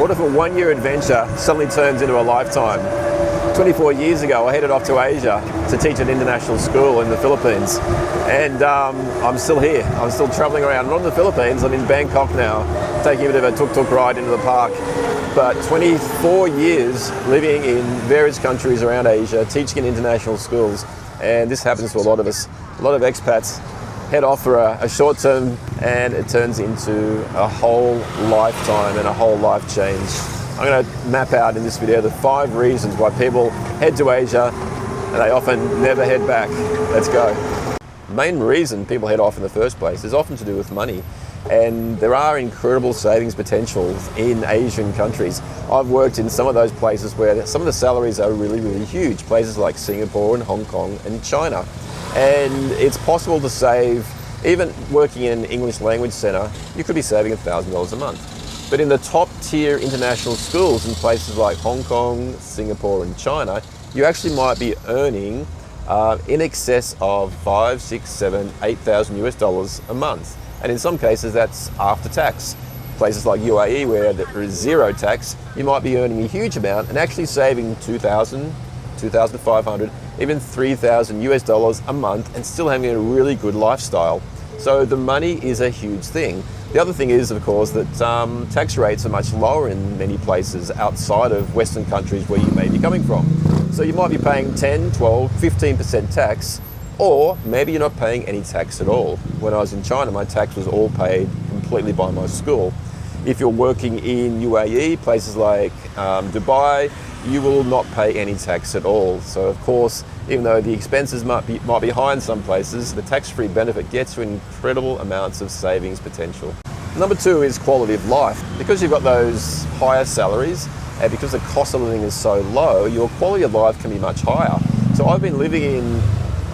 What if a one-year adventure suddenly turns into a lifetime? 24 years ago, I headed off to Asia to teach at an international school in the Philippines. And I'm still here. I'm still traveling around. Not in the Philippines, I'm in Bangkok now, taking a bit of a tuk-tuk ride into the park. But 24 years living in various countries around Asia, teaching in international schools. And this happens to a lot of us. A lot of expats head off for a short term, and it turns into a whole lifetime and a whole life change. I'm going to map out in this video the 5 reasons why people head to Asia and they often never head back. Let's go. The main reason people head off in the first place is often to do with money. And there are incredible savings potentials in Asian countries. I've worked in some of those places where some of the salaries are really, really huge. Places like Singapore and Hong Kong and China. And it's possible to save, even working in an English language centre, you could be saving $1,000 a month. But in the top tier international schools in places like Hong Kong, Singapore and China, you actually might be earning in excess of 5, 6, 7, 8,000 US dollars a month. And in some cases that's after tax. Places like UAE where there is zero tax, you might be earning a huge amount and actually saving 2,000, 2,500, even 3,000 US dollars a month and still having a really good lifestyle. So the money is a huge thing. The other thing is, of course, that tax rates are much lower in many places outside of Western countries where you may be coming from. So you might be paying 10, 12, 15% tax, or maybe you're not paying any tax at all. When I was in China, my tax was all paid completely by my school. If you're working in UAE, places like Dubai, you will not pay any tax at all. So of course, even though the expenses might be high in some places, the tax-free benefit gets you incredible amounts of savings potential. Number 2 is quality of life. Because you've got those higher salaries and because the cost of living is so low, your quality of life can be much higher. So I've been living in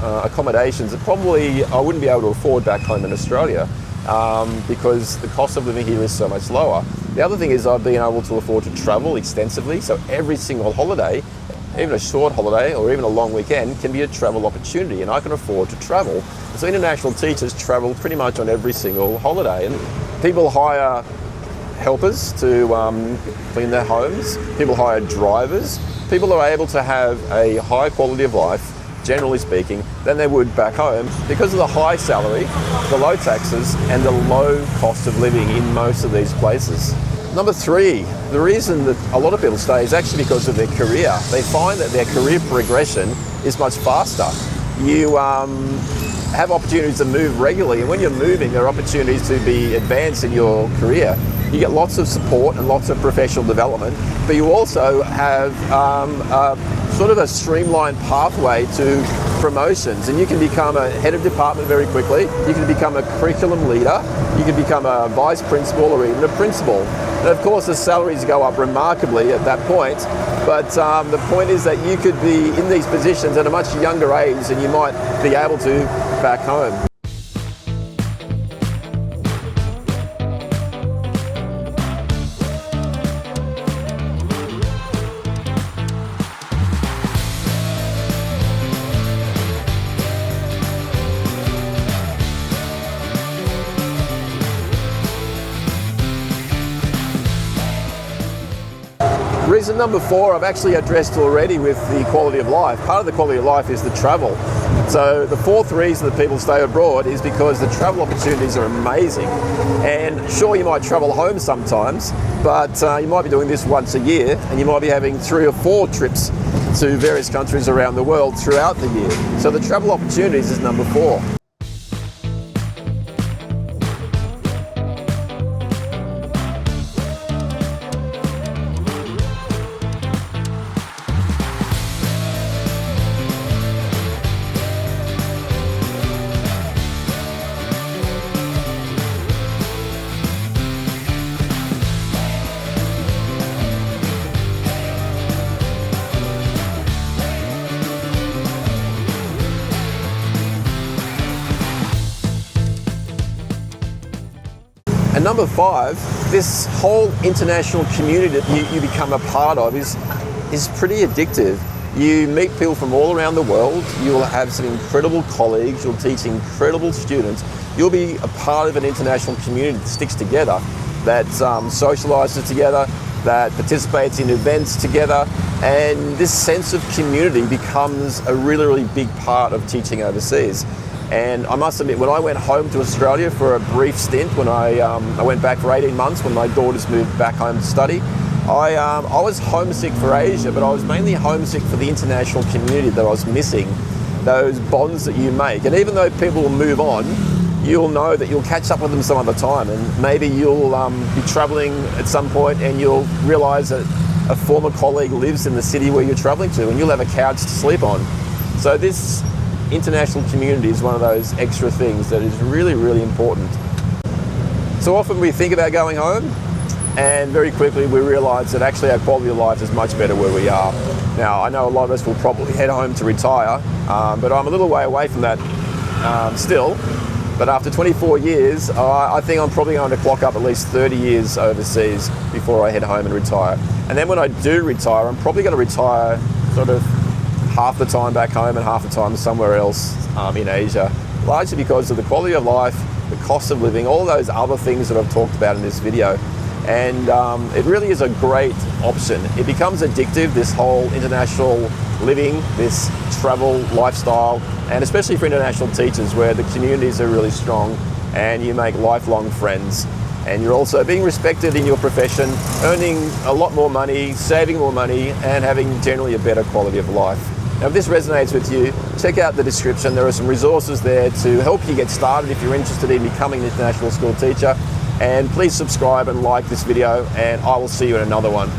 accommodations that probably I wouldn't be able to afford back home in Australia because the cost of living here is so much lower. The other thing is I've been able to afford to travel extensively, so every single holiday, even a short holiday or even a long weekend can be a travel opportunity, and I can afford to travel. So international teachers travel pretty much on every single holiday, and people hire helpers to clean their homes, people hire drivers, people are able to have a high quality of life, generally speaking, than they would back home because of the high salary, the low taxes and the low cost of living in most of these places. Number 3, the reason that a lot of people stay is actually because of their career. They find that their career progression is much faster. You have opportunities to move regularly, and when you're moving, there are opportunities to be advanced in your career. You get lots of support and lots of professional development, but you also have sort of a streamlined pathway to promotions, and you can become a head of department very quickly. You can become a curriculum leader, you can become a vice principal or even a principal. And of course the salaries go up remarkably at that point, but the point is that you could be in these positions at a much younger age than you might be able to back home. Reason number 4 I've actually addressed already with the quality of life. Part of the quality of life is the travel. So the 4th reason that people stay abroad is because the travel opportunities are amazing. And sure, you might travel home sometimes, but you might be doing this once a year, and you might be having 3 or 4 trips to various countries around the world throughout the year. So the travel opportunities is number 4. And number 5, this whole international community that you become a part of is pretty addictive. You meet people from all around the world, you'll have some incredible colleagues, you'll teach incredible students, you'll be a part of an international community that sticks together, that socialises together, that participates in events together, and this sense of community becomes a really, really big part of teaching overseas. And I must admit, when I went home to Australia for a brief stint, when I went back for 18 months when my daughters moved back home to study, I was homesick for Asia, but I was mainly homesick for the international community that I was missing, those bonds that you make. And even though people will move on, you'll know that you'll catch up with them some other time, and maybe you'll be traveling at some point and you'll realize that a former colleague lives in the city where you're traveling to, and you'll have a couch to sleep on. So this international community is one of those extra things that is really, really important. So often we think about going home, and very quickly we realise that actually our quality of life is much better where we are. Now, I know a lot of us will probably head home to retire, but I'm a little way away from that still. But after 24 years, I think I'm probably going to clock up at least 30 years overseas before I head home and retire. And then when I do retire, I'm probably going to retire sort of half the time back home and half the time somewhere else in Asia, largely because of the quality of life, the cost of living, all those other things that I've talked about in this video. And it really is a great option. It becomes addictive, this whole international living, this travel lifestyle, and especially for international teachers where the communities are really strong and you make lifelong friends. And you're also being respected in your profession, earning a lot more money, saving more money, and having generally a better quality of life. Now, if this resonates with you, check out the description. There are some resources there to help you get started if you're interested in becoming an international school teacher. And please subscribe and like this video, and I will see you in another one.